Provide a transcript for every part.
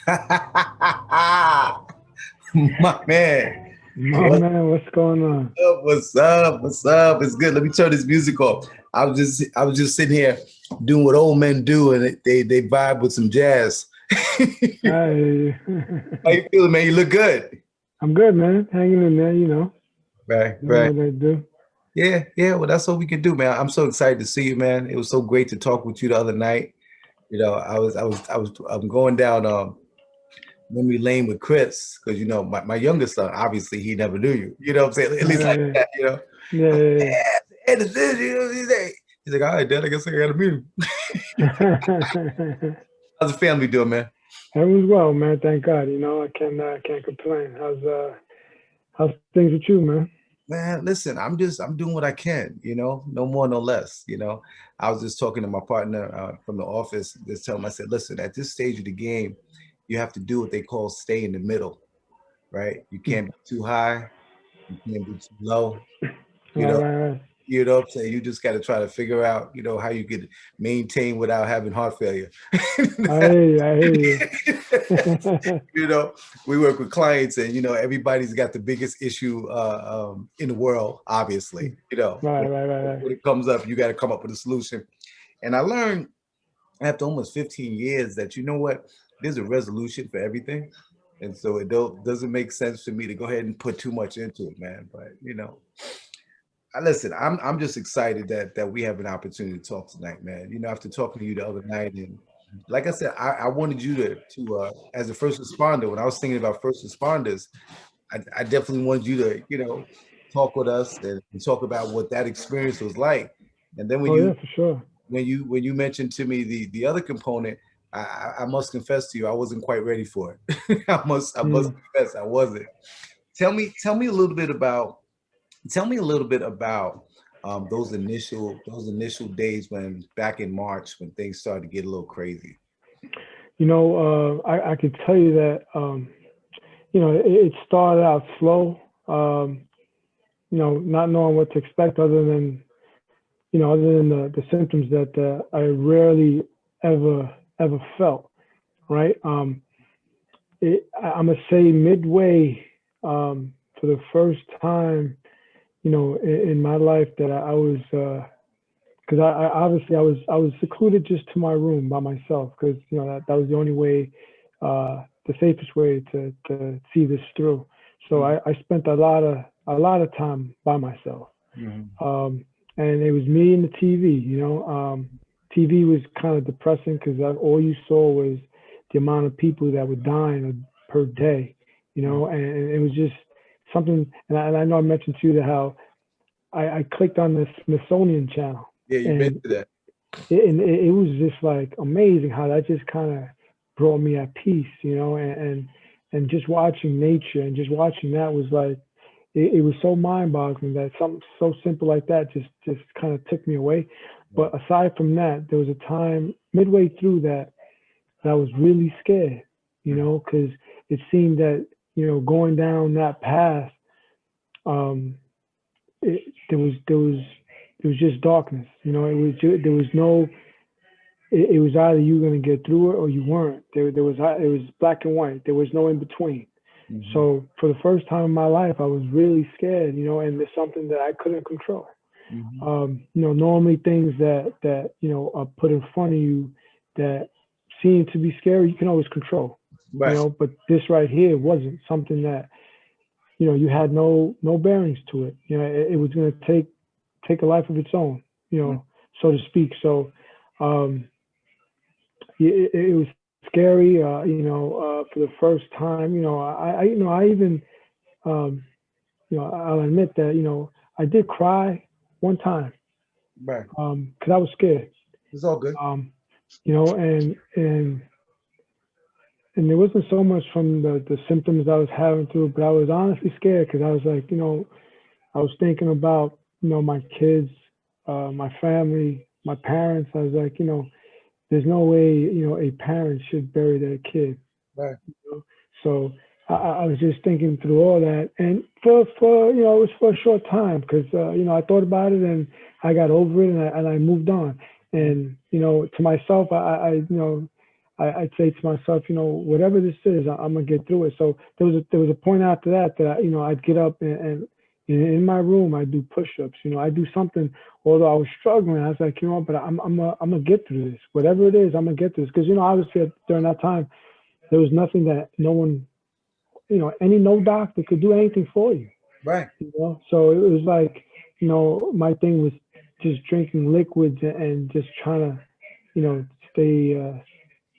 My man. My What's man, what's going on? up? What's up? What's up? It's good. Let me turn this music off. I was just sitting here doing what old men do, and they vibe with some jazz. How Hi. you feeling, man? You look good. I'm good, man. Hanging in there, Right, doing right. what I do. Yeah, yeah. Well, that's what we can do, man. I'm so excited to see you, man. It was so great to talk with you the other night. I'm going down memory lane with Chris because my youngest son, obviously he never knew you. You know what I'm saying? At Right, least like right, that, yeah, I'm yeah, like, yeah, and it's this, he's like, all right, Dad, I guess I gotta meet him. yeah. How's the family doing, man? Everyone's well, man. Thank God. I can't complain. How's things with you, man? Man, listen, I'm doing what I can, no more, no less. I was just talking to my partner from the office, just telling him, I said, listen, at this stage of the game, you have to do what they call stay in the middle, right? You can't be too high, you can't be too low, you Right, know. right, right. You know what I'm saying? You just got to try to figure out, how you could maintain without having heart failure. I hear you. I hear you. you know, we work with clients, and everybody's got the biggest issue in the world. Obviously, Right, right, right, right. when it comes up, you got to come up with a solution. And I learned after almost 15 years that there's a resolution for everything. And so doesn't make sense for me to go ahead and put too much into it, man. But listen, I'm just excited that we have an opportunity to talk tonight, man. After talking to you the other night, and like I said, I wanted you to as a first responder. When I was thinking about first responders, I definitely wanted you to talk with us and talk about what that experience was like. And then when Oh you yeah, for sure. when you mentioned to me the other component, I must confess to you, I wasn't quite ready for it. I must Mm. confess, I wasn't. Tell me a little bit about Tell me a little bit about those initial days when back in March when things started to get a little crazy. I could tell you that it started out slow. Not knowing what to expect other than the symptoms that I rarely ever felt, right? I'm gonna say midway for the first time, in my life that I was, because I obviously I was secluded just to my room by myself because that was the only way, the safest way to see this through. So I spent a lot of time by myself, Mhm. um, and it was me and the TV. TV was kind of depressing because all you saw was the amount of people that were dying per day. And it was just something. And I know I mentioned to you that how I clicked on the Smithsonian channel, Yeah, you've been and to that. it was just like amazing how that just kind of brought me at peace, and just watching nature and just watching that was like it was so mind-boggling that something so simple like that just kind of took me away. But aside from that, there was a time midway through that I was really scared, because it seemed that going down that path, um, there was just darkness. There was no. It was either you were going to get through it or you weren't. It was black and white. There was no in between. Mhm. So for the first time in my life, I was really scared, and it's something that I couldn't control. Mhm. Normally things that are put in front of you that seem to be scary, you can always control. Right. But this right here wasn't something that you had no bearings to it. It was going to take a life of its own, so to speak. So um, it was scary, for the first time. I even I'll admit that I did cry one time Right. because I was scared. It's all good. Um, and it wasn't so much from the symptoms I was having through, but I was honestly scared because I was like, I was thinking about my kids, my family, my parents. I was like, there's no way a parent should bury their kid. Right. So I was just thinking through all that, and for it was for a short time because I thought about it and I got over it and I moved on. And to myself, I I'd say to myself, whatever this is, I'm gonna get through it. So there was a point after that that I'd get up and in my room I do push-ups. I do something. Although I was struggling, I was like, but I'm gonna get through this. Whatever it is, I'm gonna get through this. Because obviously during that time there was nothing that no one, no doctor could do anything for you. Right. So it was like, my thing was just drinking liquids and just trying to,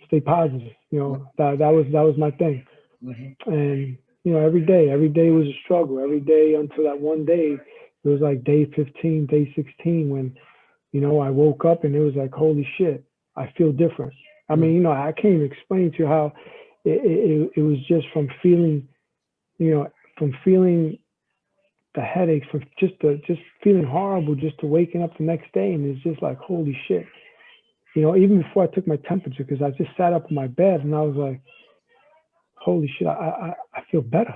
stay positive. That was my thing. Mm-hmm. And every day was a struggle. Every day until that one day, it was like day 15, day 16 when, I woke up and it was like, holy shit, I feel different. I mean, I can't even explain to you how it was just from feeling, from feeling the headaches, from just feeling horrible, just to waking up the next day, and it's just like, holy shit. Even before I took my temperature, because I just sat up in my bed and I was like, holy shit, I feel better.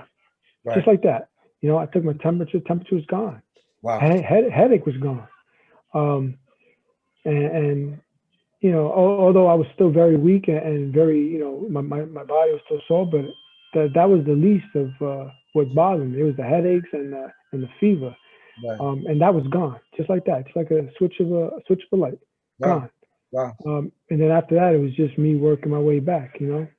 Right. Just like that. I took my temperature was gone. Wow. Headache was gone. And although I was still very weak and very, my body was still sore, but that was the least of what bothered me. It was the headaches and the fever, Right. and that was gone, just like that, just like a switch of a light, Wow. gone. Wow. And then after that, it was just me working my way back. The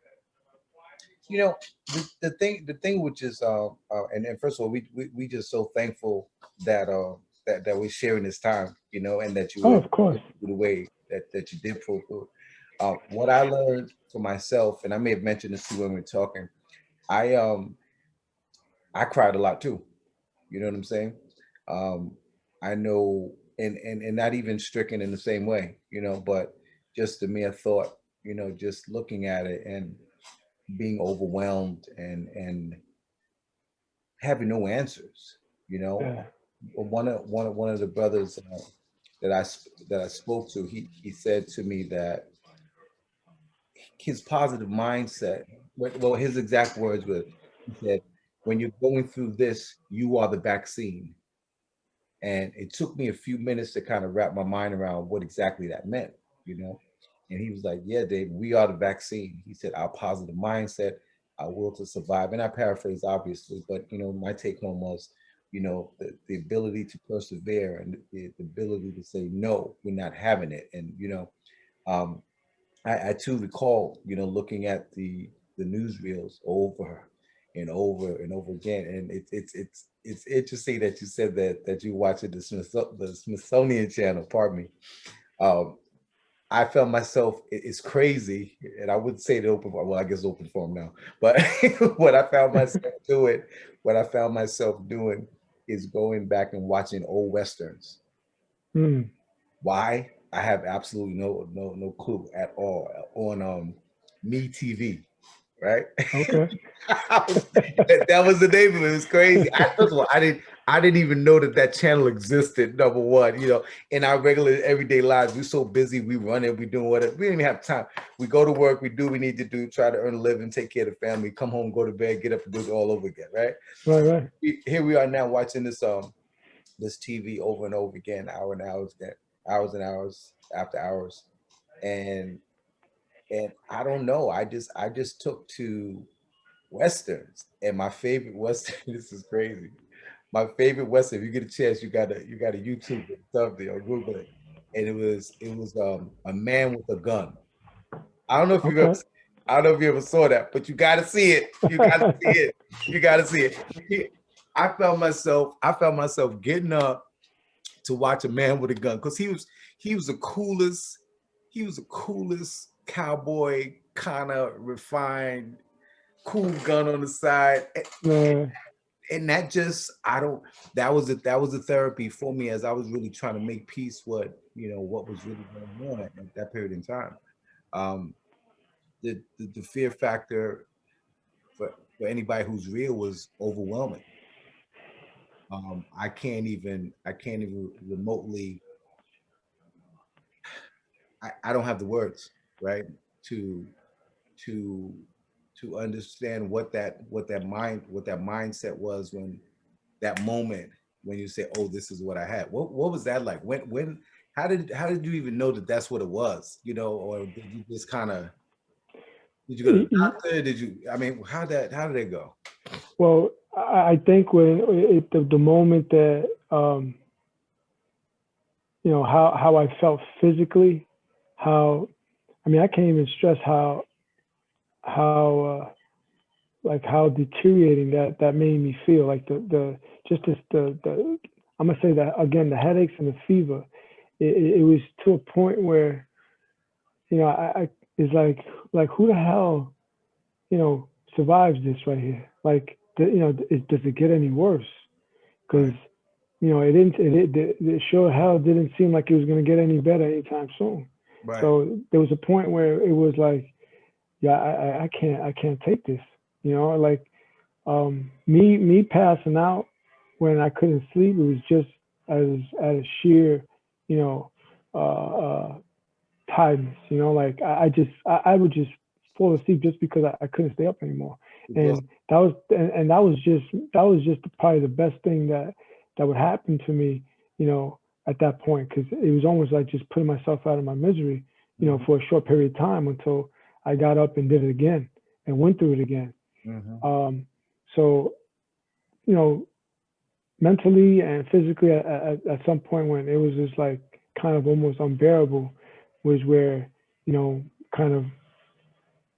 thing which is and first of all, we just so thankful that that we're sharing this time, and that you Oh, were of course. the way that you did pull through. What I learned for myself, and I may have mentioned this too when we were talking, I cried a lot too. You know what I'm saying? Um, I know, and not even stricken in the same way, but just the mere thought, just looking at it and being overwhelmed and having no answers. You know, Yeah. one of the brothers that I spoke to, he said to me that his positive mindset. Well, his exact words were, he said, "When you're going through this, you are the vaccine." And it took me a few minutes to kind of wrap my mind around what exactly that meant, you know. And he was like, "Yeah, Dave, we are the vaccine." He said, "Our positive mindset, our will to survive." And I paraphrase, obviously, but my take home was, the ability to persevere and the ability to say, "No, we're not having it." And um, I too recall, looking at the newsreels over and over and over again, and it's interesting that you said that you watch the Smithsonian Channel. Pardon me. Um, I felt myself. It's crazy, and I wouldn't say the open. Well, I guess open forum now, but what I found myself doing, what I found myself doing, is going back and watching old westerns. Mm. Why? I have absolutely no clue at all. On Me TV, right? Okay. That was the name of it. It was crazy. First of all, I didn't even know that channel existed. Number one, in our regular everyday lives, we're so busy. We run it. We doing whatever. We didn't even have time. We go to work. We do what we need to do. Try to earn a living. Take care of the family. Come home. Go to bed. Get up and do it all over again. Right. Right. Here we are now watching this TV over and over again, hours and hours after hours, and I don't know. I just took to westerns, and my favorite western. This is crazy. My favorite western. If you get a chance, you gotta YouTube it, something or Google it, and it was a man with a gun. I don't know if you ever. Okay. I don't know if you ever saw that, but you gotta see it. You gotta see it. You gotta see it. I found myself getting up to watch a man with a gun because he was the coolest cowboy, kind of refined, cool gun on the side. Uh, And that just I don't that was a therapy for me as I was really trying to make peace what was really going on at that period in time. Um, the fear factor for anybody who's real was overwhelming. I can't even remotely. I don't have the words, right, to to to understand what that mindset was when that moment when you say, "Oh, this is what I had." What was that like? When how did you even know that that's what it was? Or did you just kind of? Did you go to the doctor? Did you? I mean, how did it go? Well, I think when the moment that how I felt physically, how I mean I can't even stress how like how deteriorating that made me feel. Like the just this the I'm gonna say that again, the headaches and the fever. It was to a point where I it's like who the hell survives this right here? Like does it get any worse? Because Right, it didn't. It sure hell didn't seem like it was going to get any better anytime soon. right. So there was a point where it was like, yeah, I can't take this. Like me passing out when I couldn't sleep. It was just as a sheer, you know, uh, tiredness. Like I would just fall asleep just because I couldn't stay up anymore. Exhausted. And that was just probably the best thing that would happen to me, at that point, because it was almost like just putting myself out of my misery, Hmm. for a short period of time until I got up and did it again and went through it again. Hmm. So you know, mentally and physically at some point when it was just like kind of almost unbearable was where kind of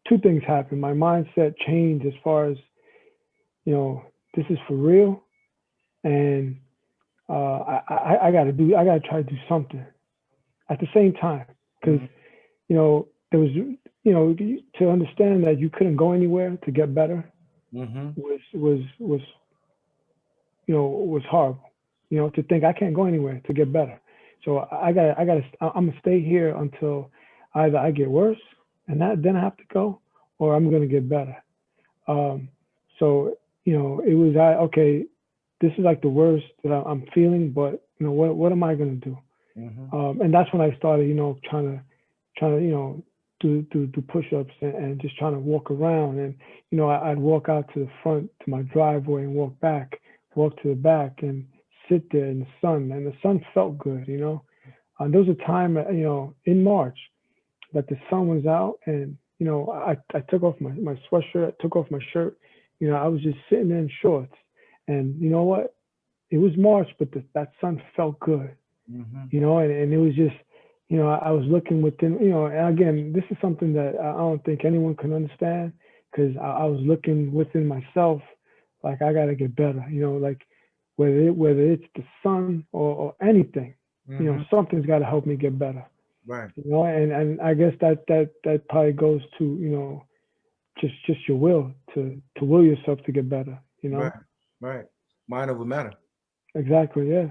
two things happened. My mindset changed as far as you know this is for real, and I gotta try to do something at the same time because Hmm. there was to understand that you couldn't go anywhere to get better Hmm. was horrible. To think I can't go anywhere to get better. So I'm gonna stay here until either I get worse and then I have to go, or I'm gonna get better. Um, so it was okay. This is like the worst that I'm feeling, but what am I gonna do? Hmm. And that's when I started, trying to do push-ups and just trying to walk around. And I'd walk out to the front to my driveway and walk to the back and sit there in the sun. And the sun felt good. There was a time, in March that the sun was out, and I took off my sweatshirt, I took off my shirt. I was just sitting there in shorts, and you know what? It was March, but that sun felt good. Hmm. And it was just, I was looking within, and again, this is something that I don't think anyone can understand because I was looking within myself, like I got to get better, like whether it's the sun or anything, Hmm. something's got to help me get better, Right, and I guess that probably goes to, just your will to will yourself to get better, right, right. Mind over matter. exactly, yeah.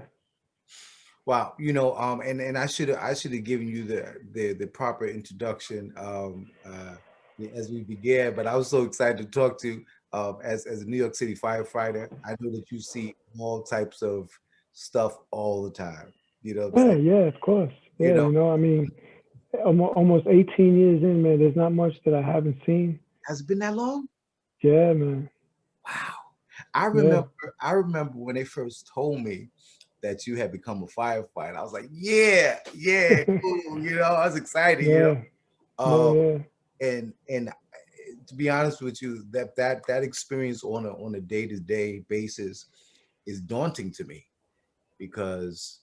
Wow, and I should have given you the proper introduction as we began, but I was so excited to talk to you as a New York City firefighter. I know that you see all types of stuff all the time. You know what I'm Yeah, saying? yeah, of course. You Yeah, know, I mean, almost 18 years in, man. There's not much that I haven't seen. has it been that long? Yeah, man. Wow. I remember Yeah, I remember when they first told me that you had become a firefighter. I was like, yeah, yeah, cool. I was excited. yeah, no, Um, yeah, and to be honest with you, that experience on a day-to-day basis is daunting to me because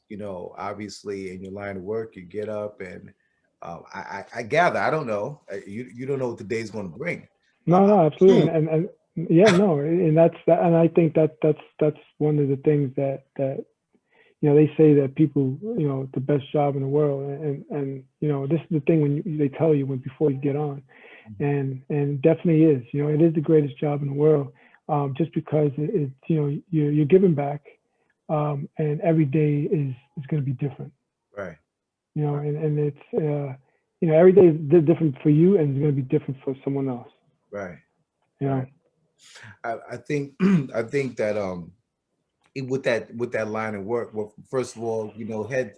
obviously in your line of work you get up and I gather I don't know you don't know what the day's going to bring. Uh, no, no, absolutely, hmm, and yeah, no, and that's that, and I think that's one of the things that they say that people, the best job in the world, and this is the thing when they tell you when before you get on, and definitely is, it is the greatest job in the world, just because you're giving back, and every day is going to be different, right, and it's every day is different for you, and it's going to be different for someone else, right, you right. know. I think I think that with that line of work, well, first of all, head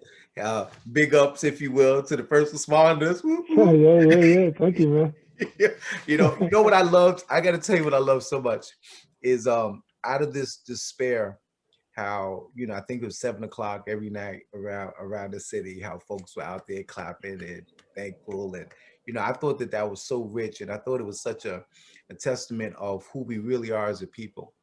big ups, if you will, to the first responders. Whoop, Yeah, whoop. yeah, yeah, yeah. Thank you, man. You know what I loved. I got to tell you what I love so much is out of this despair, how I think it was 7 o'clock every night around the city, how folks were out there clapping and thankful, and I thought that that was so rich, and I thought it was such a testament of who we really are as a people.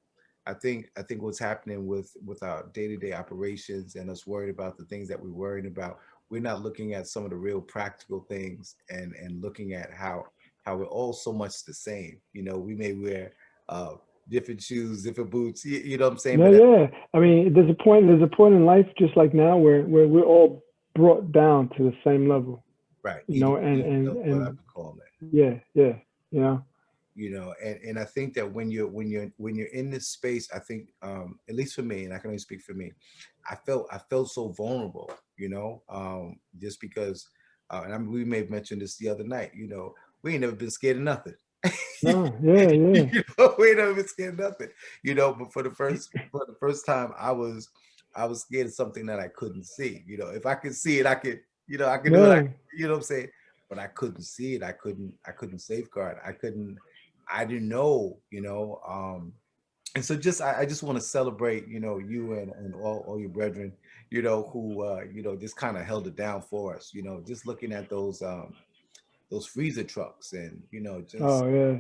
I think what's happening with our day-to-day operations and us worried about the things that we're worried about, we're not looking at some of the real practical things and looking at how we're all so much the same. We may wear uh different shoes, different boots, you know what I'm saying? Yeah, But yeah. I mean, there's a point in life just like now where we're all brought down to the same level, right, you know, even and what and I and would call it. yeah, yeah, you know. And I think that when you're in this space, I think, at least for me, and I can only speak for me, I felt so vulnerable, just because, and we may have mentioned this the other night. We ain't never been scared of nothing. No, yeah, yeah, We ain't never been scared of nothing. But for the first time, I was scared of something that I couldn't see. If I could see it, I could do it. yeah. What I'm saying? But I couldn't see it. I couldn't safeguard. I didn't know. And so I just want to celebrate, you and all your brethren, who just kind of held it down for us. Just looking at those freezer trucks, and just, Oh yeah,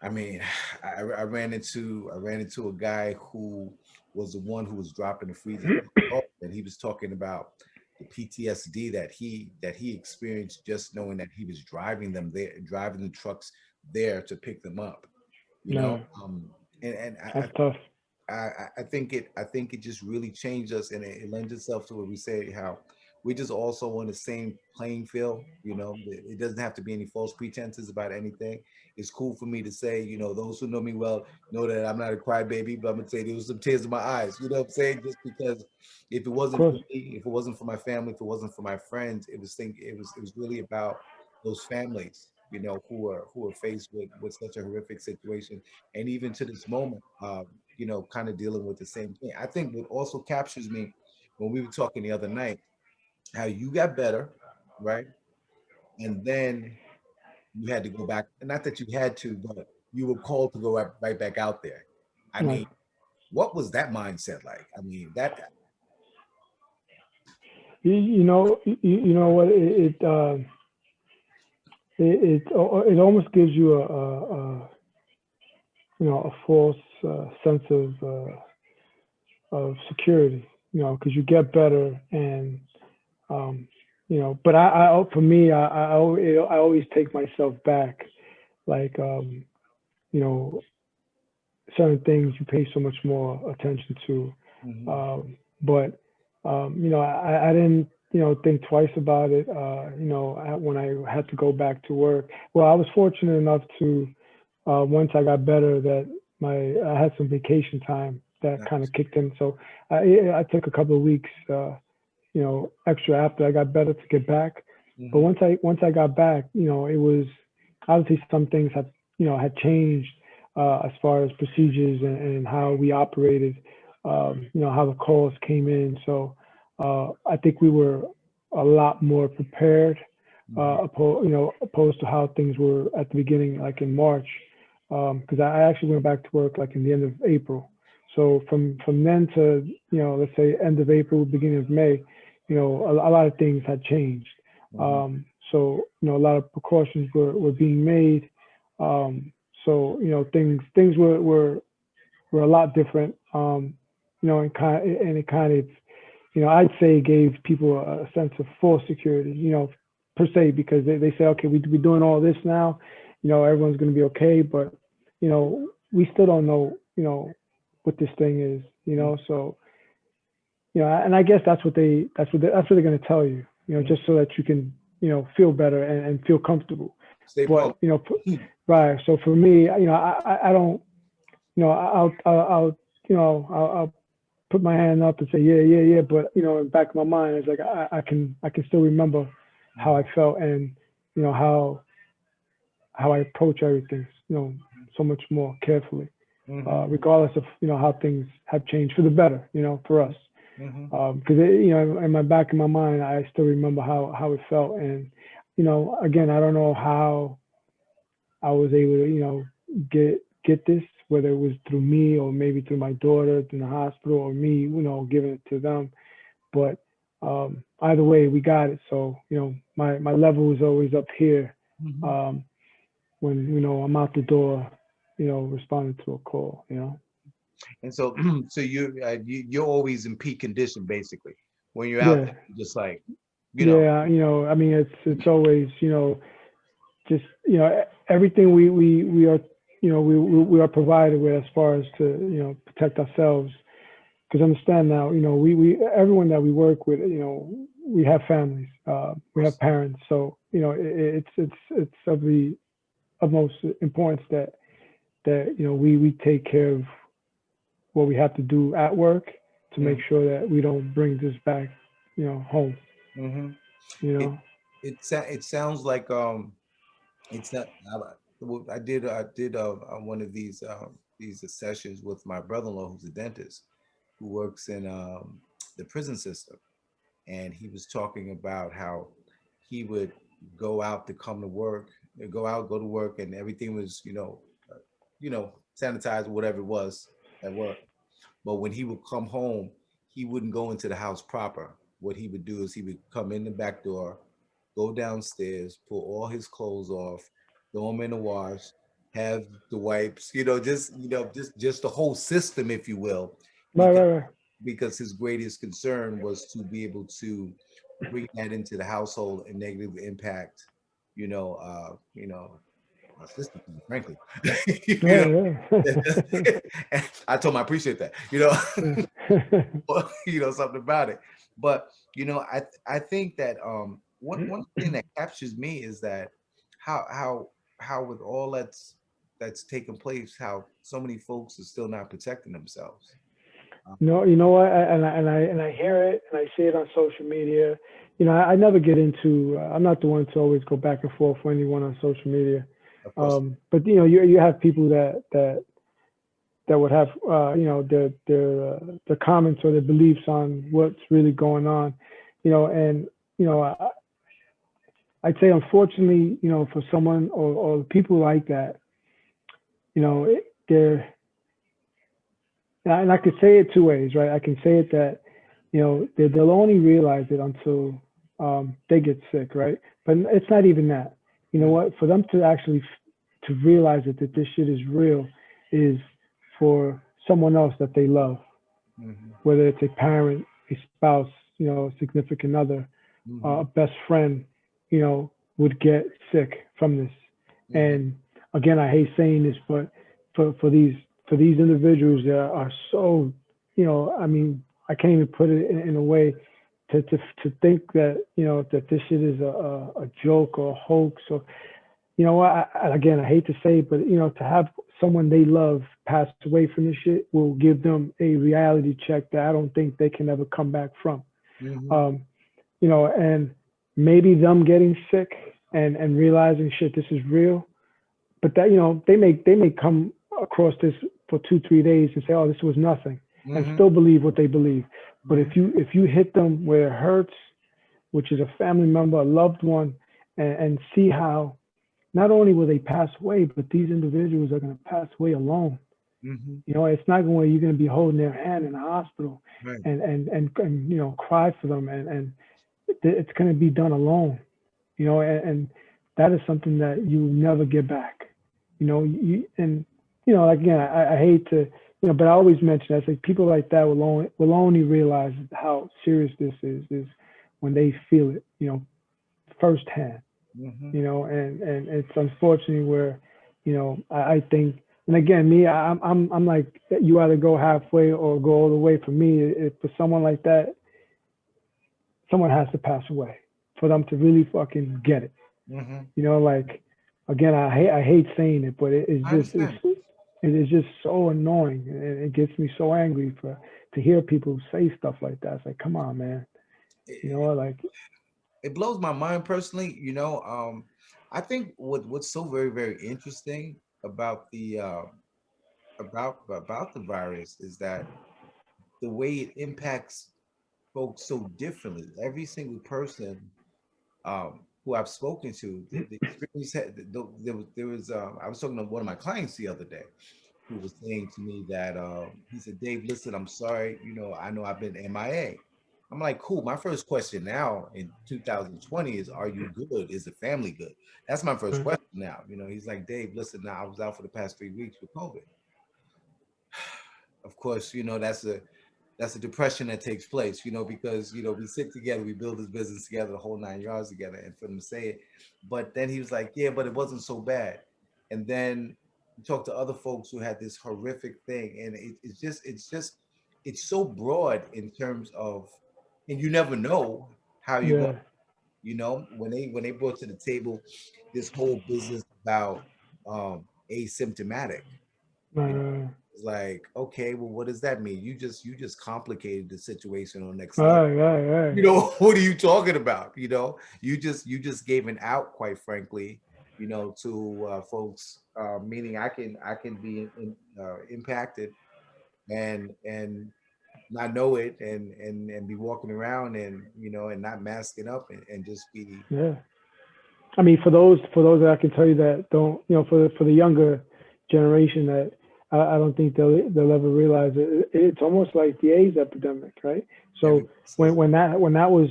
I mean, I ran into a guy who was the one who was dropping the freezer truck off, and he was talking about the PTSD that he experienced, just knowing that he was driving the trucks there to pick them up. You know, no, and that's tough. I think it just really changed us, and it lends itself to what we say, how we just also on the same playing field. It doesn't have to be any false pretenses about anything. It's cool for me to say, those who know me well know that I'm not a crybaby, but I'm gonna say there was some tears in my eyes. You know what I'm saying? Just because if it Of wasn't for course, me, if it wasn't for my family, if it wasn't for my friends, it was really about those families, who are faced with such a horrific situation, and even to this moment, kind of dealing with the same thing. I think what also captures me, when we were talking the other night, how you got better, right? And then you had to go back. Not that you had to, but you were called to go right back out there. I yeah. mean, what was that mindset like? I mean, that. You know what it almost gives you a a false sense of security, because you get better and but for me, I always take myself back, like you know, certain things you pay so much more attention to. Mhm. But I didn't think twice about it. When I had to go back to work, well, I was fortunate enough to once I got better, that I had some vacation time that kind Nice. of kicked in. So I took a couple of weeks, extra after I got better to get back. But Mhm. once I got back, it was obviously some things had changed as far as procedures and how we operated. How the calls came in. So I think we were a lot more prepared, Mhm. opposed to how things were at the beginning, like in March, because I actually went back to work like in the end of April. So from then to let's say end of April, beginning of May, a lot of things had changed. Mhm. So a lot of precautions were being made. So things were a lot different. And it kind of I'd say gave people a sense of false security, per se, because they say, okay, we're doing all this now, everyone's going to be okay, but we still don't know, what this thing is, Mhm. so and I guess that's what they're going to tell you, Mhm. just so that you can feel better and feel comfortable. Stay But focused. right. So for me, I don't, I'll put my hand up and say, yeah, yeah, yeah. But in the back of my mind, it's like I can still remember how I Mhm. felt, and how I approach everything, so much more carefully, Mhm. regardless of how things have changed for the better, for us. Mhm. Because in my back of my mind, I still remember how it felt, and again, I don't know how I was able to get this, whether it was through me or maybe through my daughter in the hospital, or me giving it to them. But either way, we got it. So, my level is always up here Mhm. um, when, I'm out the door, responding to a call. And so, so you're always in peak condition, basically. When you're out Yeah. there, you're just like, you know. Yeah. I mean, it's always, just, everything we are, we are provided with as far as to, protect ourselves. Because understand now, we everyone that we work with, we have families, we have parents, so it's of the utmost importance that we take care of what we have to do at work to make sure that we don't bring this back, home. Mm-hmm. You It know, it sounds like it's not. I did one of these sessions with my brother-in-law who's a dentist who works in the prison system, and he was talking about how he would go out to come to work, go to work, and everything was sanitized, whatever it was at work. But when he would come home, he wouldn't go into the house proper. What he would do is he would come in the back door, go downstairs, pull all his clothes off, throw them in the wash, have the wipes, just the whole system, if you will, right, because right, right. because his greatest concern was to be able to bring that into the household and negatively impact, my sister, frankly. you Yeah, yeah. I told him I appreciate that, something about it. But I think that one thing that captures me is that how how how with all that's taking place, how so many folks are still not protecting themselves. Um, You know what? And I hear it, and I see it on social media. I never get into. I'm not the one to always go back and forth for anyone on social media. of course. But you have people that would have their comments or their beliefs on what's really going on. And I'd say unfortunately, for someone or people like that, they're, and I could say it two ways, right? I can say it that they'll only realize it until they get sick, right? But it's not even that. You know Mhm, what? For them to actually to realize it, that this shit is real, is for someone else that they love, mhm, whether it's a parent, a spouse, a significant other, a mhm, best friend, would get sick from this. mhm, And again, I hate saying this, but for these individuals that are so, I mean, I can't even put it in a way to think that that this shit is a joke or a hoax, or again, I hate to say it, but to have someone they love pass away from this shit will give them a reality check that I don't think they can ever come back from. mhm, Um, and maybe them getting sick and realizing shit, this is real, but that they may come across this for 2 3 days and say, oh, this was nothing, and mhm, still believe what they believe. But if mhm, you hit them where it hurts, which is a family member, a loved one, and see how not only will they pass away, but these individuals are going to pass away alone. mhm. It's not going you're going to be holding their hand in the hospital Right. and cry for them, and it's going to be done alone. And that is something that you will never get back. And again, I hate to, but I always mention, I say people like that will only realize how serious this is when they feel it, firsthand. Mhm, And it's unfortunately where, I think, and again, me, I'm like, you either go halfway or go all the way. For me, if for someone like that, someone has to pass away for them to really fucking get it. mhm. Like, again, I hate saying it, but I understand. it is just so annoying, and it gets me so angry to hear people say stuff like that. It's like, come on, man. Like, It blows my mind personally. I think what's so very very interesting about the virus is that the way it impacts folks so differently. Every single person who I've spoken to, the experience there was I was talking to one of my clients the other day who was saying to me that he said, Dave, listen, I'm sorry, I know I've been MIA. I'm like, cool. My first question now in 2020 is, are you good? Is the family good? That's my first Right. question now. He's like, Dave, listen, now I was out for the past 3 weeks with COVID. Of course, that's a depression that takes place, because we sit together, we build this business together, the whole 9 yards together, and for them to say it. But then he was like, yeah, but it wasn't so bad. And then you talk to other folks who had this horrific thing, and it's so broad in terms of, and you never know how you're going. Yeah. When they brought to the table this whole business about asymptomatic. You know, Right. it's like, okay, well, what does that mean? You just complicated the situation on next level. Right. Right. Right. What are you talking about? You just gave an out, quite frankly, to folks, meaning I can be impacted and not know it and be walking around and not masking up and just be. Yeah. I mean, for those that I can tell you that don't, for the younger generation that I don't think they'll ever realize it. It's almost like the AIDS epidemic, right? So Everybody says when that was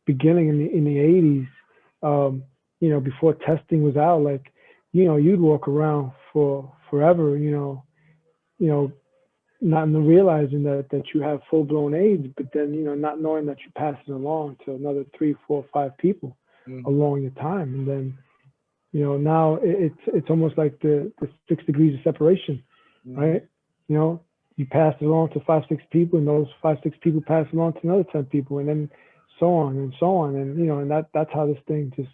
beginning in the 80s, before testing was out, like you'd walk around for forever, you know not realizing that you have full blown AIDS, but then not knowing that you pass it along to another 3, 4, 5 people mhm, along your time, and then now it's almost like the 6 degrees of separation, mhm, right? You know, you pass it on to 5, 6 people, and those 5, 6 people pass it on to another 10 people, and then so on and so on, and that's how this thing just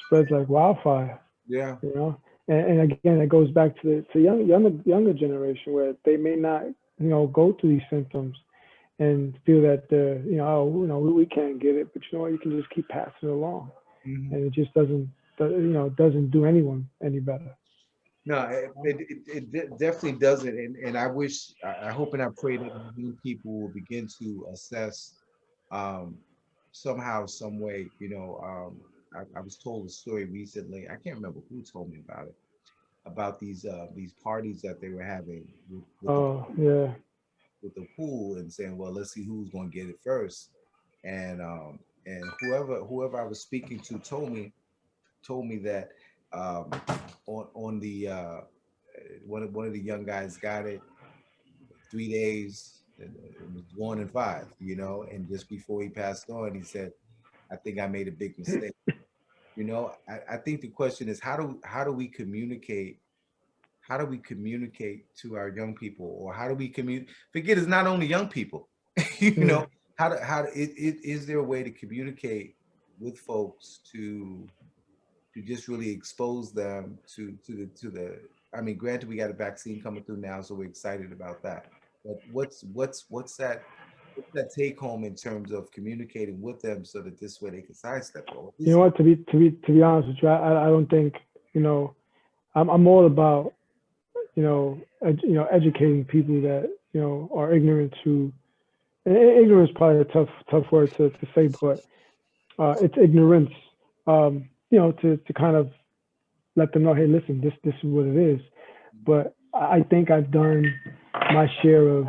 spreads like wildfire. yeah. You know, and again, it goes back to the younger generation where they may not go through these symptoms and feel that we can't get it, but what, you can just keep passing it along, Mhm. and it just doesn't do anyone any better. No, it definitely doesn't, and I hope and I pray that young people will begin to assess, um, somehow, some way. I was told a story recently. I can't remember who told me about these parties that they were having Oh yeah. with the pool, and saying, well, let's see who's going to get it first, and whoever I was speaking to told me that, um, on the one of the young guys got it 3 days and was going in five, and just before he passed on, he said, I think I made a big mistake. I think the question is, how do we communicate? How do we communicate to our young people, or how do we communicate? Forget, it's not only young people. you Yeah. know is there a way to communicate with folks to just really expose them to the I mean, granted, we got a vaccine coming through now, so we're excited about that. But what's that take home in terms of communicating with them so that this way they can sidestep it, or at You least know what? To be honest with you, I don't think I'm all about educating people that are ignorant to. And ignorance is probably a tough word to say, but it's ignorance. To kind of let them know, hey, listen, this is what it is. But I think I've done my share of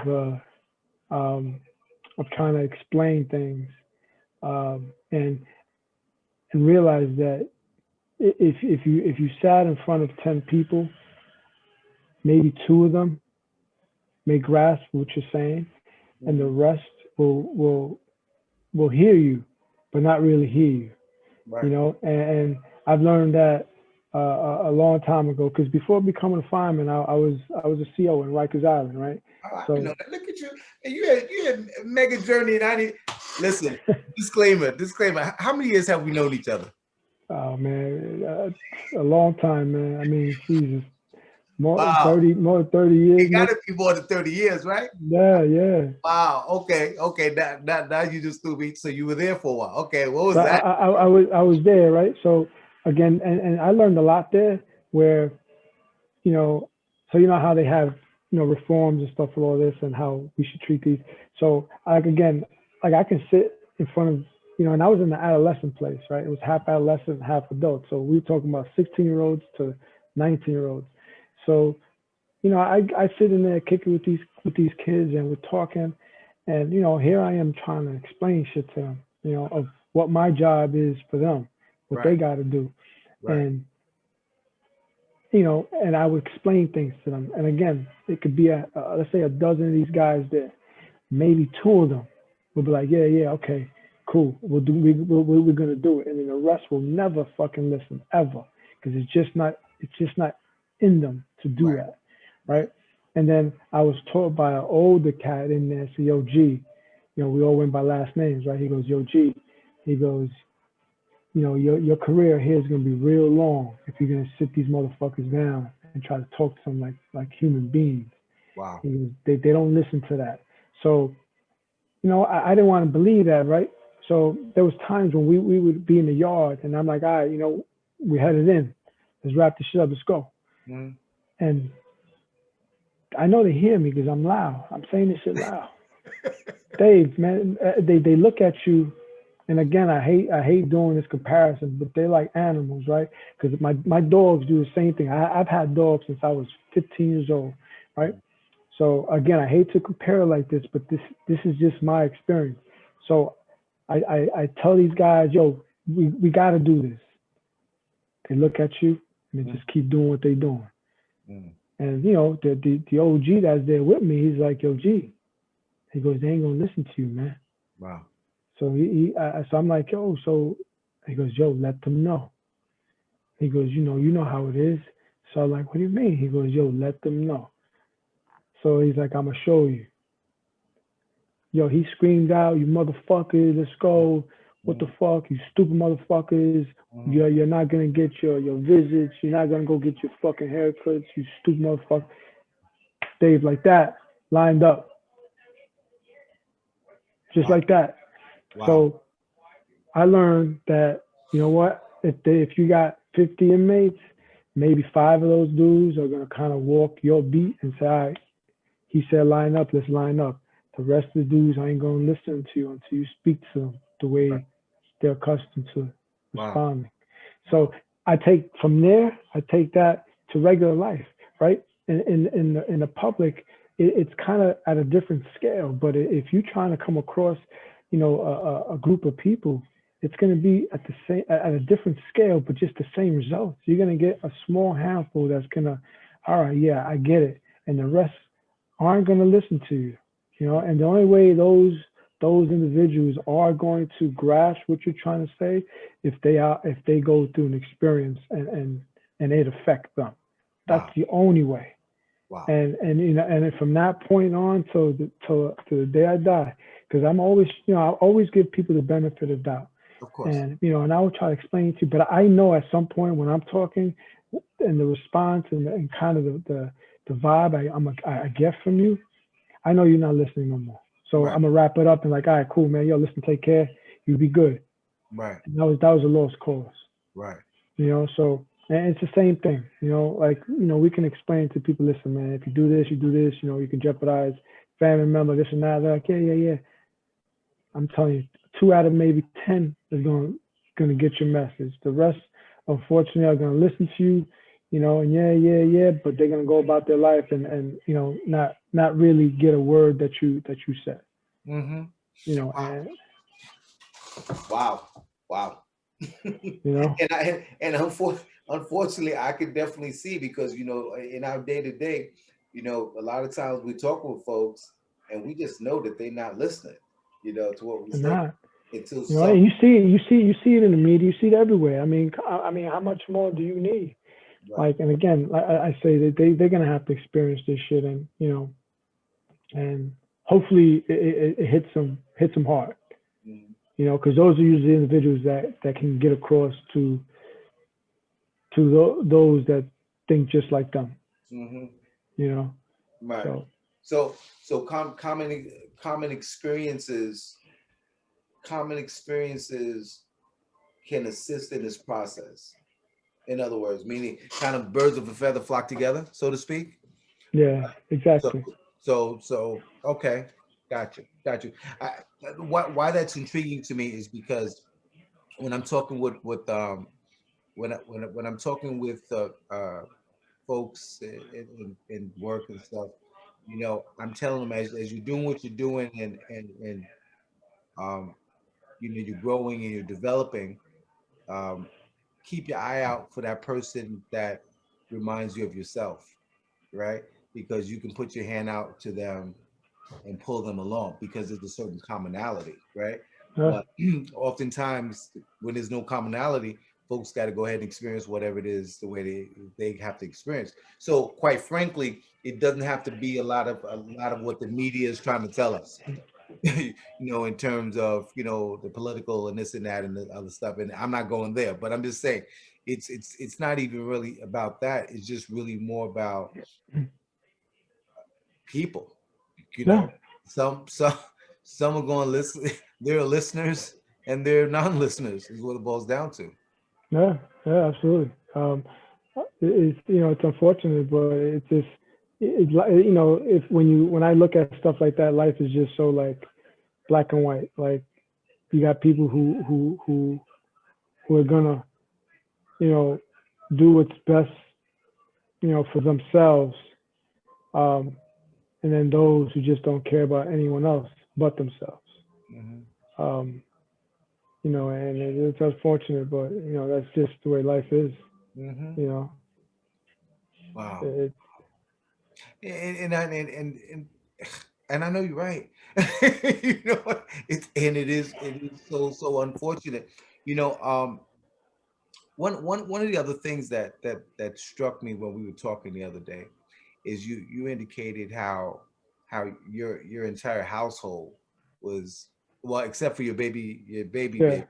trying to explain things, and realize that if you sat in front of 10 people, maybe two of them may grasp what you're saying, and the Mhm. rest will hear you, but not really hear you. Right. And I've learned that a long time ago, because before becoming a fireman, I was a CO in Rikers Island, right? Oh, I didn't So know that. Look at you. And you had a mega journey, and I didn't listen. Disclaimer. How many years have we known each other? oh man, a long time, man. I mean, Jesus, Wow. more than 30 years, It got maybe. to be more than 30 years, right? Yeah, yeah. Wow. Okay. Now you just threw me. So you were there for a while. Okay. What So was that? I was there, right? So again, and I learned a lot there, where you know, so how they have reforms and stuff for all this, and how we should treat these. So like again, like I can sit in front of and I was in the adolescent place, right? It was half adolescent, half adult. So we were talking about 16-year-olds to 19-year-olds. So I sit in there kicking with these kids, and we're talking, And here I am trying to explain shit to them, of what my job is for them, what they Right. got to do. Right. And and I would explain things to them. And again, it could be let's say a dozen of these guys there. Maybe two of them will be like, yeah, yeah, okay, cool. We're gonna do it. And then the rest will never fucking listen ever, because it's just not in them to do Right. that, Right. right? And then I was taught by an older cat in there, so yo G, we all went by last names, right? He goes, yo G, he goes, your career here is gonna be real long if you're gonna sit these motherfuckers down and try to talk to them like human beings. Wow. He goes, they don't listen to that. So I didn't want to believe that, right? So there was times when we would be in the yard, and I'm like, all right, we headed in. Let's wrap this shit up. Let's go. Mm-hmm. And I know they hear me because I'm loud. I'm saying this shit loud. Dave, man, they look at you, and again, I hate doing this comparison, but they're like animals, right? Because my dogs do the same thing. I've had dogs since I was 15 years old, right? So again, I hate to compare it like this, but this is just my experience. So I tell these guys, yo, we got to do this. They look at you and they just keep doing what they're doing. Mm-hmm. And the OG that's there with me, he's like, yo, G. He goes, they ain't gonna listen to you, man. Wow. So so I'm like, yo, so he goes, yo, let them know. He goes, you know how it is. So I'm like, what do you mean? He goes, yo, let them know. So he's like, I'm gonna show you. Yo, he screamed out, you motherfuckers, let's go. What the Mm-hmm. fuck, you stupid motherfuckers. Mm-hmm. You're not gonna get your visits. You're not gonna go get your fucking haircuts, you stupid motherfucker. Dave, like that, lined up, just Wow. like that. Wow. So I learned that, what, if you got 50 inmates, maybe 5 of those dudes are gonna kind of walk your beat and say, all right, he said line up, let's line up. The rest of the dudes, I ain't gonna listen to you until you speak to them the Right. way they're accustomed to Wow. responding. Wow. So I take from there, I take that to regular life, right? In the public, it's kind of at a different scale. But if you're trying to come across, a group of people, it's going to be at a different scale, but just the same results. You're going to get a small handful that's going to, all right, yeah, I get it, and the rest aren't going to listen to you. And the only way those individuals are going to grasp what you're trying to say if they go through an experience and it affects them. That's Wow. the only way. Wow. And from that point on till the day I die, because I'm always I always give people the benefit of doubt. Of course. And I will try to explain to you, but I know at some point when I'm talking and the response and kind of the vibe I get from you, I know you're not listening no more. So Right. I'm gonna wrap it up and like, all right, cool, man. Yo, listen, take care. You be good. Right. And that was a lost cause. Right. So and it's the same thing. Like we can explain to people, listen, man, if you do this, you can jeopardize family member, this and that. They're like, yeah, yeah, yeah. I'm telling you, 2 out of maybe 10 is gonna get your message. The rest, unfortunately, are gonna listen to you, and yeah, yeah, yeah, but they're gonna go about their life and not really get a word that you said. Mm-hmm. Wow. And Wow. Wow. you know, Unfortunately, I could definitely see because in our day to day, a lot of times we talk with folks and we just know that they're not listening, to what we and say not, until and some. you see it in the media, you see it everywhere. I mean, how much more do you need? Right. Like, and again, I say that they're gonna have to experience this shit, and and hopefully it hits them hard, Mm-hmm. because those are usually individuals that can get across to those that think just like them, Mm-hmm. you know. Right. So So common experiences, common experiences can assist in this process. In other words, meaning kind of birds of a feather flock together, so to speak. yeah, So, exactly. okay, got you. I, why that's intriguing to me is because when I'm talking when I'm talking with folks in work and stuff, I'm telling them as you're doing what you're doing and um, you're growing and you're developing, um, keep your eye out for that person that reminds you of yourself, right? Because you can put your hand out to them and pull them along because there's a certain commonality, right? Yeah, But oftentimes, when there's no commonality, folks got to go ahead and experience whatever it is the way they have to experience. So, quite frankly, it doesn't have to be a lot of what the media is trying to tell us. In terms of the political and this and that and the other stuff. And I'm not going there, but I'm just saying, it's not even really about that. It's just really more about people. You yeah, know, some are going to listen. There are listeners and there are non-listeners. Is what it boils down to. yeah, yeah, absolutely. It's it's unfortunate, but it's just if when I look at stuff like that, life is just so like black and white. Like you got people who are gonna you know do what's best for themselves, um, and then those who just don't care about anyone else but themselves. Hmm. Um, and it's unfortunate, but that's just the way life is. Hmm. You know, Wow. it, And I know you're right. It is so unfortunate. You know, one of the other things that struck me when we were talking the other day is you indicated how your entire household was, well, except for your baby yeah, yeah.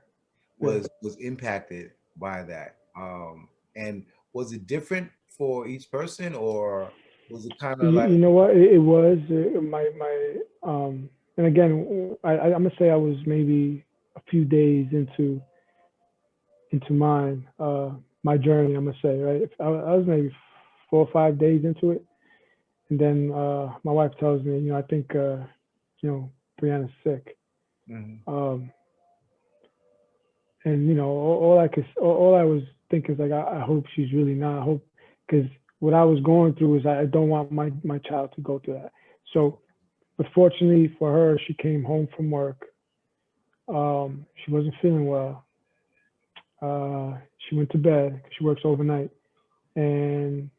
was impacted by that. And was it different for each person, or was it kind of You like, know what? It was and again, I'm gonna say I was maybe a few days into my journey. I'm gonna say right. I was maybe 4 or 5 days into it, and then my wife tells me, I think Brianna's sick. mhm, Um, and all I was thinking is like, I hope she's really not. I hope because what I was going through is I don't want my child to go through that. So, but fortunately for her, she came home from work. She wasn't feeling well. She went to bed because she works overnight, and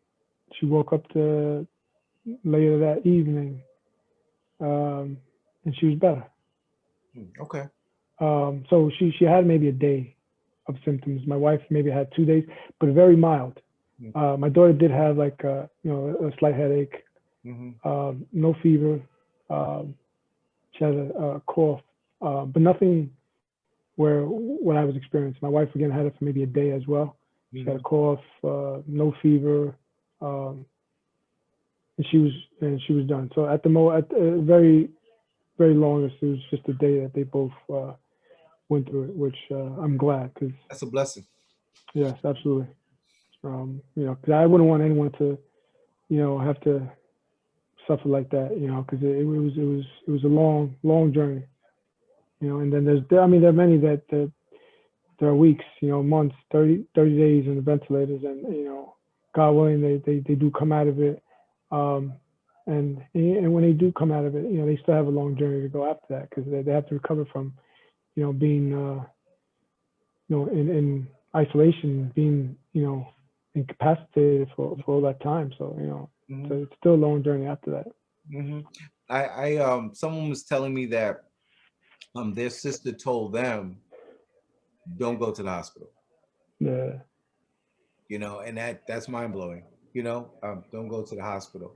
she woke up to later that evening, um, and she was better. okay. So she had maybe a day of symptoms. My wife maybe had 2 days, but very mild. My daughter did have like a slight headache, Mm-hmm. no fever. Um, she had a cough, but nothing where what I was experiencing. My wife again had it for maybe a day as well. She had a Hmm. cough, no fever, um, and she was done. So at the very longest, it was just a day that they both went through it, which I'm glad because That's a blessing. yes, absolutely. Because I wouldn't want anyone to have to suffer like that, because it was a long journey, and then there are many that there are weeks, months, 30 days in the ventilators, and God willing, they do come out of it, um, and when they do come out of it, they still have a long journey to go after that because they have to recover from being in isolation, being incapacitated for all that time. So Hmm. so it's still a long journey after that. Hmm. Someone was telling me that their sister told them, don't go to the hospital, Yeah, and that's mind blowing. Don't go to the hospital.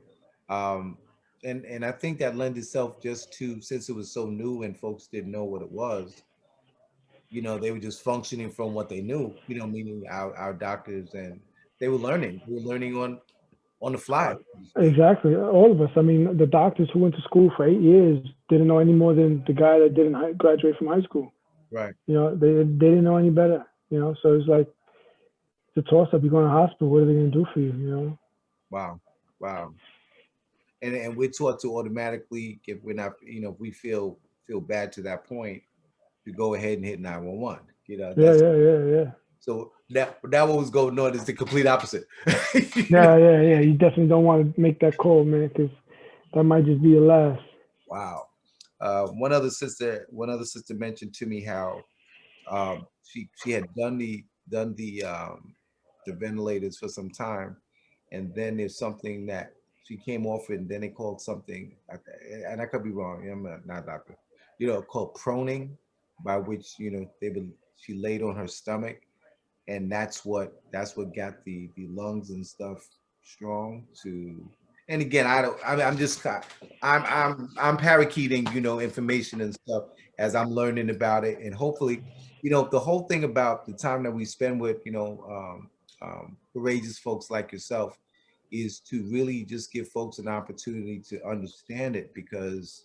Um, and I think that lends itself just to, since it was so new and folks didn't know what it was, they were just functioning from what they knew, meaning our doctors, and they were learning on the fly, so to speak. exactly. All of us. I mean, the doctors who went to school for 8 years didn't know any more than the guy that didn't graduate from high school. Right. They didn't know any better. So it's like it's a toss up. You go in the hospital. What are they going to do for you? Wow. Wow. And we're taught to automatically, if we're not, if we feel bad to that point, to go ahead and hit 911. Yeah, That's yeah, yeah, yeah. so that what was going on is the complete opposite. Yeah, yeah, yeah. You definitely don't want to make that call, man, because That might just be your last. Wow. One other sister mentioned to me how she had done the ventilators for some time, and then there's something that she came off it, and then they called something, and I could be wrong. I'm not a doctor. Called proning, by which she laid on her stomach, and that's what got the lungs and stuff strong to. And again, I don't. I mean, I'm parakeeting, information and stuff as I'm learning about it, and hopefully, the whole thing about the time that we spend with, courageous folks like yourself, is to really just give folks an opportunity to understand it, because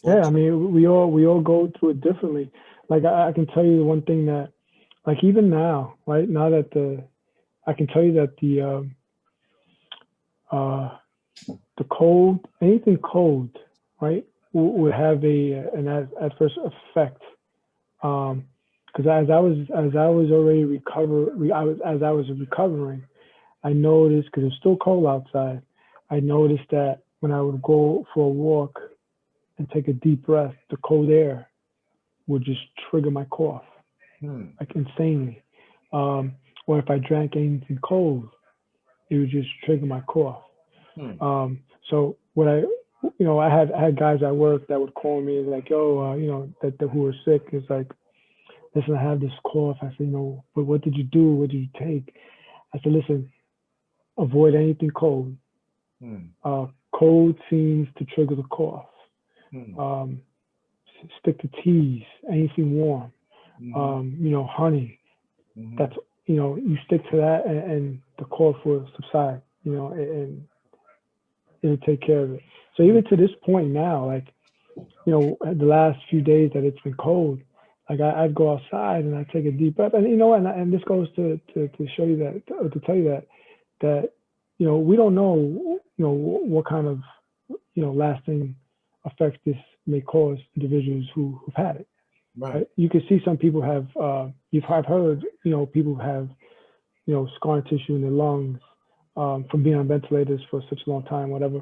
Yeah, I folks. mean, we all go through it differently. Like I can tell you the one thing that, like even now, right now that I can tell you that uh, the cold, anything cold, right, would have an adverse effect. Because as I was already as I was recovering, I noticed, because it's still cold outside, I noticed that when I would go for a walk and take a deep breath, the cold air would just trigger my cough, Hmm, like insanely. Or if I drank anything cold, it would just trigger my cough. hmm, So what I had guys at work that would call me like, yo, that who were sick. Is like, listen, I have this cough. I said, but what did you do? What did you take? I said, listen, avoid anything cold. hmm, Cold seems to trigger the cough. hmm, Um, Stick to teas, anything warm. hmm, Honey. hmm. That's you stick to that, and the cough will subside. And it'll take care of it. So Hmm. even to this point now, like the last few days that it's been cold, like I'd go outside and I take a deep breath, and and this goes to show you that, or to tell you that we don't know what kind of lasting effects this may cause individuals who've had it. Right. Right? You can see some people have I've heard people have scar tissue in their lungs from being on ventilators for such a long time, whatever.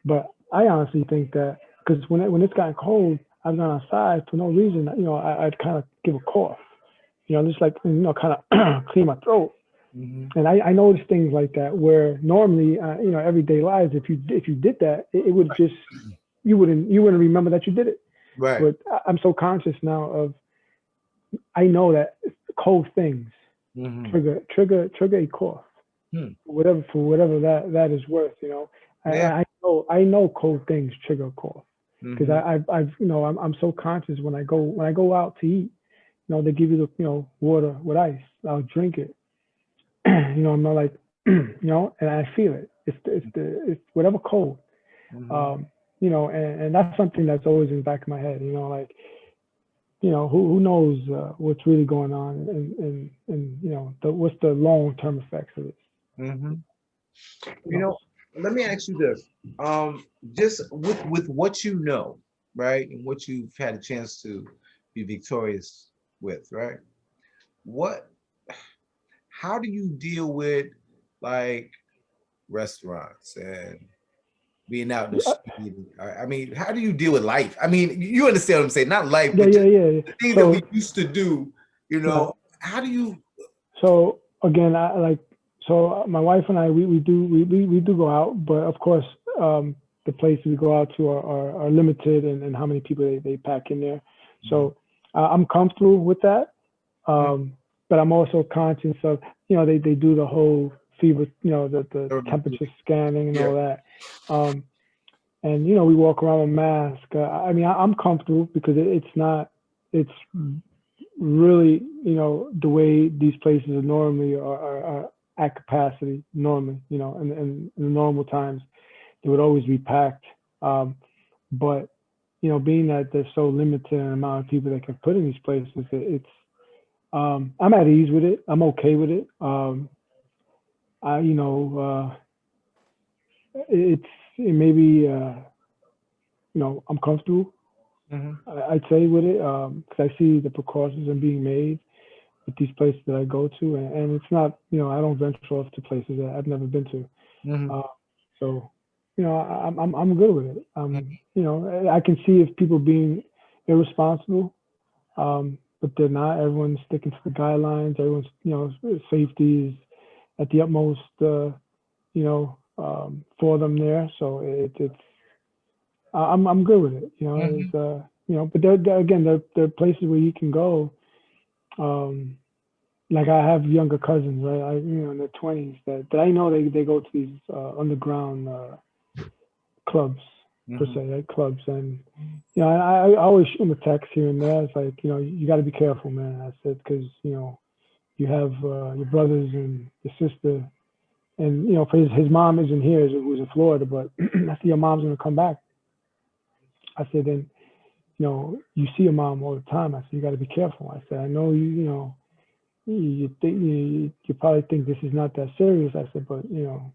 But I honestly think that, because when it's gotten cold, I've gone outside for no reason. I'd kind of give a cough, just like kind of clear my throat. Hmm. And I notice things like that where normally, everyday lives, if you did that, it would just you wouldn't remember that you did it. Right. But I'm so conscious now of, I know that cold things Hmm. trigger a cough, Hmm. for whatever that is worth. Yeah. I know cold things trigger a cough, because Hmm. I'm so conscious when I go out to eat. They give you the water with ice. I'll drink it. I'm not like and I feel it. It's whatever cold. Hmm. Um, and that's something that's always in the back of my head. Like, who knows what's really going on, and what's the long term effects of it. Hmm. Who You knows? know, let me ask you this. Just with what right, and what you've had a chance to be victorious with, right? What, how do you deal with, like, restaurants and being out in the Uh, street? I mean, how do you deal with life? I mean, you understand what I'm saying? Not life, yeah, but yeah, just yeah, yeah. the things that we So used to do. yeah. How do you? So again, my wife and I, we do go out, but of course, the places we go out to are limited, and how many people they pack in there. So I'm comfortable with that. Um, but I'm also conscious of, they do the whole fever, the temperature scanning and Yeah. all that. And we walk around with masks. I mean, I'm comfortable because it's really, the way these places are normally are at capacity normally, and in the normal times, they would always be packed. But, being that there's so limited an amount of people that can put in these places, I'm at ease with it. I'm okay with it. I, it maybe, I'm comfortable, Hmm. I'd say, with it, because I see the precautions are being made with these places that I go to, and it's not, I don't venture off to places that I've never been to. Hmm. Uh, so, I'm good with it. I can see if people being irresponsible, but they're not. Everyone's sticking to the guidelines. Everyone's, safety is at the utmost, for them there. So it's I'm good with it. Mhm. But again, there are places where you can go. Um, like I have younger cousins, right? In their 20s that I know they go to these underground clubs per Mhm. se, right? Clubs, and I always shoot them a text here and there. It's like, you got to be careful, man. I said, because you have your brothers and your sister, and for his mom isn't here, who's in Florida, but I said your mom's gonna come back. I said, and you see your mom all the time. I said, you got to be careful. I said, I know you think you probably think this is not that serious. I said, but you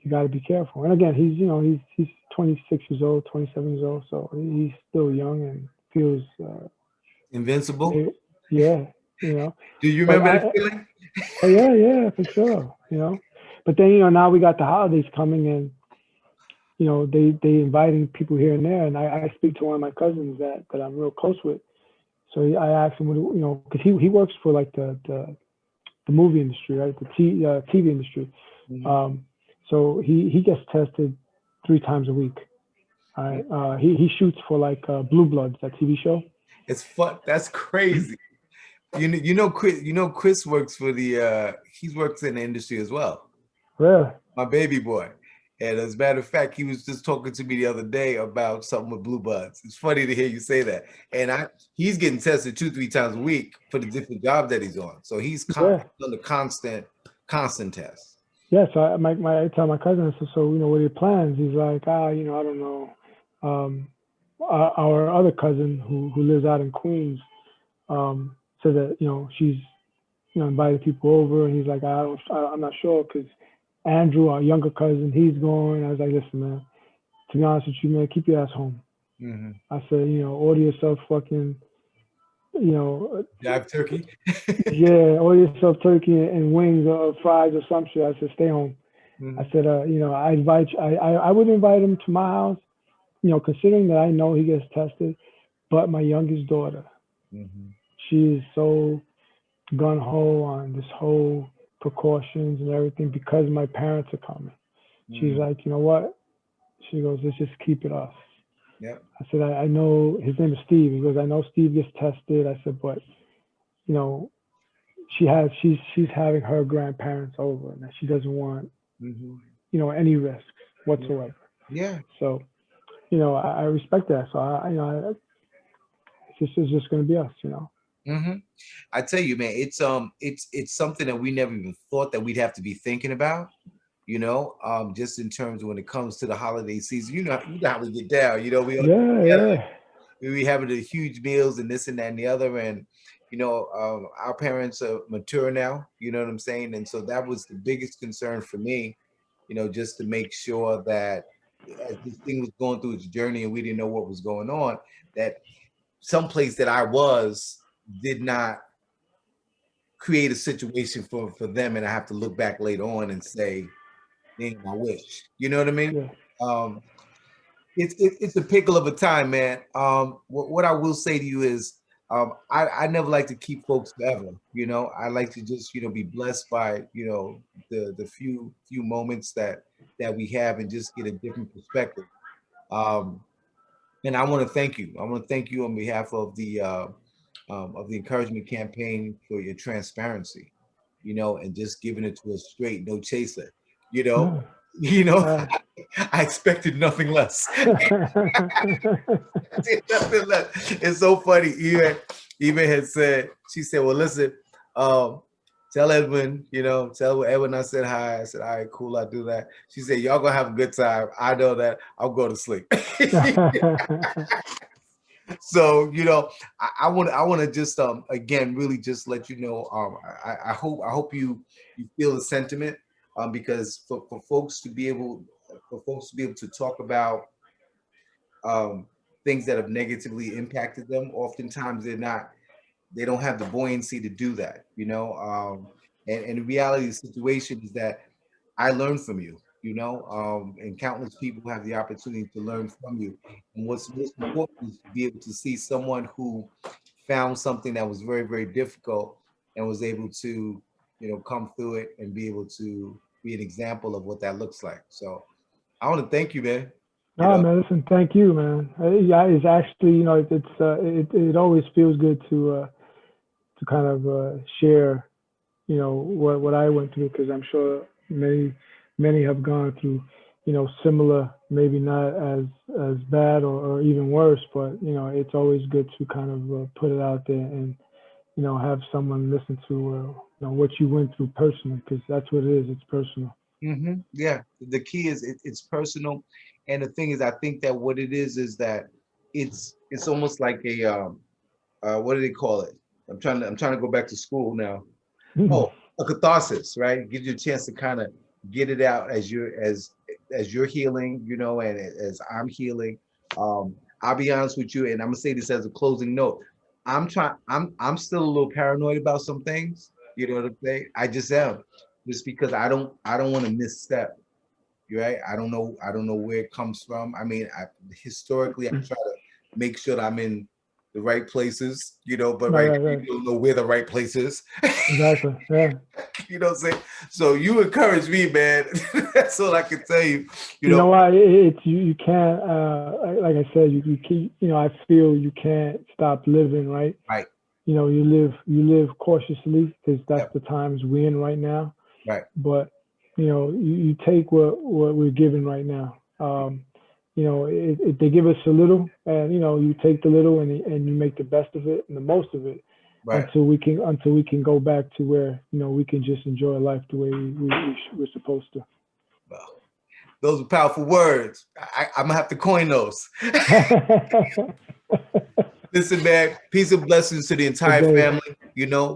got to be careful. And again, he's 26 years old, 27 years old, so he's still young and feels Invincible. yeah, you know. Do you But remember the feeling? oh yeah, for sure, But then now we got the holidays coming, and they inviting people here and there, and I speak to one of my cousins that I'm real close with. So I asked him, because he works for like the movie industry, right? The TV industry. Mhm. Um, so he gets tested 3 times a week. All right. He shoots for like Blue Bloods, that TV show. It's fun. That's crazy. Chris works for the he works in the industry as well. Really? My baby boy. And as a matter of fact, he was just talking to me the other day about something with blue buds. It's funny to hear you say that. And he's getting tested 2, 3 times a week for the different jobs that he's on. So he's Yeah. under constant test. Yeah. So I tell my cousin, I said, so what are your plans? He's like, I don't know. Our other cousin who lives out in Queens, said that she's invited people over, and he's like, I'm not sure because Andrew, our younger cousin, he's going. I was like, listen, man, to be honest with you, man, keep your ass home. Mm-hmm. I said, order yourself fucking, you know, Jive turkey. yeah, order yourself turkey and wings or fries or some shit. I said, stay home. I Mm-hmm. said, I invite you, I would invite him to my house, considering that I know he gets tested, but my youngest daughter, Mm-hmm. she is so gun ho on this whole precautions and everything because my parents are coming. She's Mm-hmm. like, you know what? She goes, let's just keep it us. Yep. I said, I know his name is Steve. He goes, I know Steve gets tested. I said, but you know, she's having her grandparents over and she doesn't want, Mm-hmm. any risks Yeah. whatsoever. Yeah. So, I respect that. So it's just going to be us. Mm-hmm. I tell you, man, it's something that we never even thought that we'd have to be thinking about. Just in terms of when it comes to the holiday season. You know how we get down. We all get Yeah, together. yeah, We having the huge meals and this and that and the other. And our parents are mature now. You know what I'm saying? And so that was the biggest concern for me. Just to make sure that as this thing was going through its journey and we didn't know what was going on, that someplace that I was did not create a situation for them, and I have to look back later on and say, "Damn, I wish." You know what I mean? yeah. Um, it's a pickle of a time, man. What I will say to you is, I never like to keep folks forever. I like to just be blessed by the few moments that we have and just get a different perspective. Um, and I want to thank you. I want to thank you on behalf of the encouragement campaign for your transparency, and just giving it to us straight, no chaser. You know, No. you know, Uh, I expected nothing less. Nothing less. It's so funny. Even had said, she said, "Well, listen, um, tell Edwin, tell Edwin I said hi." I said, "All right, cool, I'll do that." She said, "Y'all gonna have a good time. I know that. I'll go to sleep." So I want to just again really just let you know, I hope you feel the sentiment, because for folks to be able to talk about um things that have negatively impacted them, oftentimes they don't have the buoyancy to do that. And the reality of the situation is that I learned from you. and countless people have the opportunity to learn from you. And what's most important is to be able to see someone who found something that was very, very difficult and was able to, come through it and be able to be an example of what that looks like. So I want to thank you, man. You No, know, man, listen, thank you, man. Yeah, it's actually, it always feels good to kind of share, what I went through, because I'm sure many have gone through, similar, maybe not as bad or even worse, but it's always good to kind of put it out there and have someone listen to what you went through personally, because that's what it is. It's personal. yeah, the key is it's personal. And the thing is, I think that what it is that it's almost like a, what do they call it? I'm trying to go back to school now. Oh, a catharsis, right? Gives you a chance to kind of get it out as you're healing, and as I'm healing. I'll be honest with you, and I'm gonna say this as a closing note. I'm still a little paranoid about some things. You know what I'm saying? I just am, just because I don't want to misstep. Right? I don't know where it comes from. I mean, historically, I try to make sure that I'm in the right places, but Right, right right, now, you right. don't know where the right place is. Exactly. Yeah. You know what I'm saying? So you encourage me, man. That's all I can tell you. You You know know, what? It's you can't. Like I said, you keep. I feel you can't stop living, right? right, You live cautiously, because that's yep, the times we're in right now. right, But you take what we're given right now. If they give us a little, and you take the little, and you make the best of it and the most of it, right. until we can go back to where we can just enjoy life the way we're supposed to. Well, those are powerful words. I'm gonna have to coin those. Listen, man. Peace and blessings to the Good entire day. family.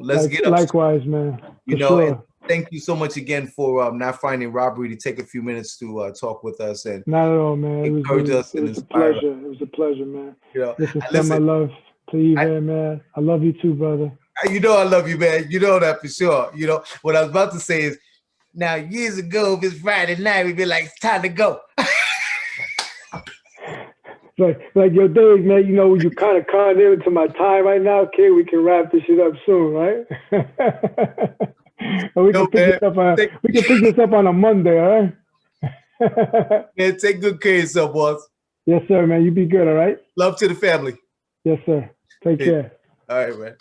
Let's get up. Likewise, man, for And sure. thank you so much again for not finding robbery to take a few minutes to talk with us and Not at all, man. It was it encourage was us it and was a inspire us. pleasure. It was a pleasure, man. Listen, send my Listen, love to Edwin, man. I love you too, brother. I love you, man. You know that for sure. What I was about to say is, now years ago, if it's Friday night, we'd be like, it's time to go. Like your days, man. You kind of cutting into my time right now. Okay, we can wrap this shit up soon, right? And we can pick this Man. up on a Monday, all right? Man, take good care of yourself, boss. Yes, sir, man. You be good, all right? Love to the family. Yes, sir. Take Peace. care. All right, man.